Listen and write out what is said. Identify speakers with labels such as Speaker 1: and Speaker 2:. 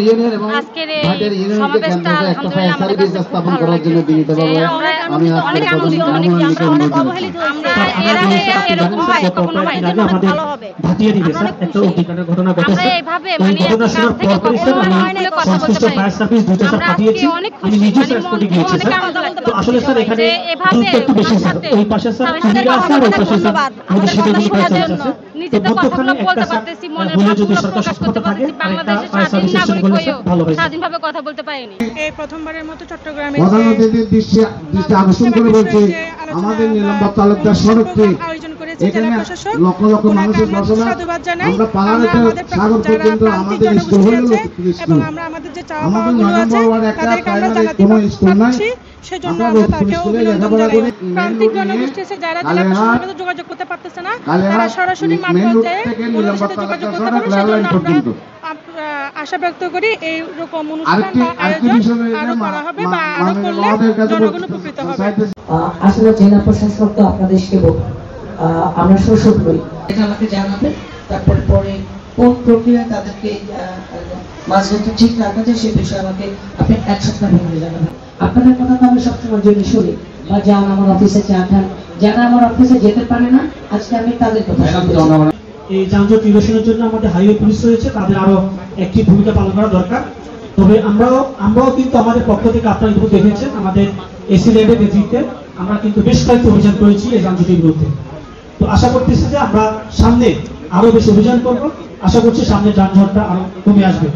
Speaker 1: Union এবং ভাটের ইউনিয়নকে কেন্দ্র করে একটা ফায়ার সার্ভিস স্থাপন করার জন্য বিনীতভাবে আমি আজকে
Speaker 2: ভাটিয়ে দিবে স্যার একটা অগ্নিকাণ্ডের ঘটনা ঘটেছে। এই ঘটনা শোনার পর স্যার আমি সংশ্লিষ্ট ফায়ার সার্ভিস দুটো স্যার পাঠিয়েছি, আমি নিজে স্যার স্পটে গিয়েছি স্যার। তো আসলে স্যার এখানে গুরুত্ব একটু বেশি স্যার, ওই পাশে স্যার কুমিরা আছে আর ওই পাশে স্যার আমাদের সেতুগুলি ফায়ার সার্ভিস আছে। তো মধ্যখানে একটা স্যার হলে যদি সরকার সক্ষমতা থাকে আর একটা ফায়ার সার্ভিস স্টেশন করলে স্যার ভালো হয়।
Speaker 3: স্বাধীনভাবে কথা বলতে পারিনি। এই প্রথমবারের মতো চট্টগ্রামে
Speaker 1: প্রধান অতিথির দৃষ্টি আকর্ষণ করে বলছে আমাদের নীলাম্বর তালুকদার সড়কটি এখানে লক্ষ লক্ষ মানুষের বসবাস, আমরা পাহাড়েতে সাগর পর্যন্ত আমাদের স্কুল হয়ে গেল স্কুল, আমাদের নভেম্বর ওয়ার্ড একটা প্রাইমারি কোনো স্কুল নাই,
Speaker 3: সেজন্য আমরা তাকেও লেখাপড়া করি। প্রান্তিক জনগোষ্ঠী এসে যারা জেলা প্রশাসনের সাথে যোগাযোগ করতে পারতেছে না, তারা সরাসরি মাঠ পর্যায়ে ওনাদের সাথে যোগাযোগ করতে পারে। সেজন্য আমরা আশা ব্যক্ত করি এইরকম অনুষ্ঠান বা আয়োজন আরো করা হবে বা আরো করলে জনগণ উপকৃত হবে।
Speaker 4: আসলে জেলা প্রশাসক তো আপনাদেরকে আমরা শোষণ করি, এটা আমাকে জানাবেন, তারপরে পরে কোন প্রক্রিয়ায় তাদেরকে মাঝখানে ঠিক রাখা যায় সে বিষয়ে আমাকে আপনি এক সপ্তাহ ভেঙে জানাবেন। আপনাদের কথা তো আমি সবসময় জেনে শুনি, বা যান আমার অফিসে চা খান, যারা আমার অফিসে যেতে পারে না আজকে আমি তাদের কথা শুনছি।
Speaker 2: এই যানজট নিরসনের জন্য আমাদের হাইওয়ে পুলিশ রয়েছে, তাদের আরো একটি ভূমিকা পালন করা দরকার। তবে আমরাও কিন্তু আমাদের পক্ষ থেকে আপনারা কিন্তু দেখেছেন আমাদের এসি ল্যাবের নেতৃত্বে আমরা কিন্তু বেশ কয়েকটি অভিযান করেছি এই যানজটের বিরুদ্ধে। তো আশা করতেছি যে আমরা সামনে আরো বেশি অভিযান করব, আশা করছি সামনে যানজটটা আরো কমে আসবে।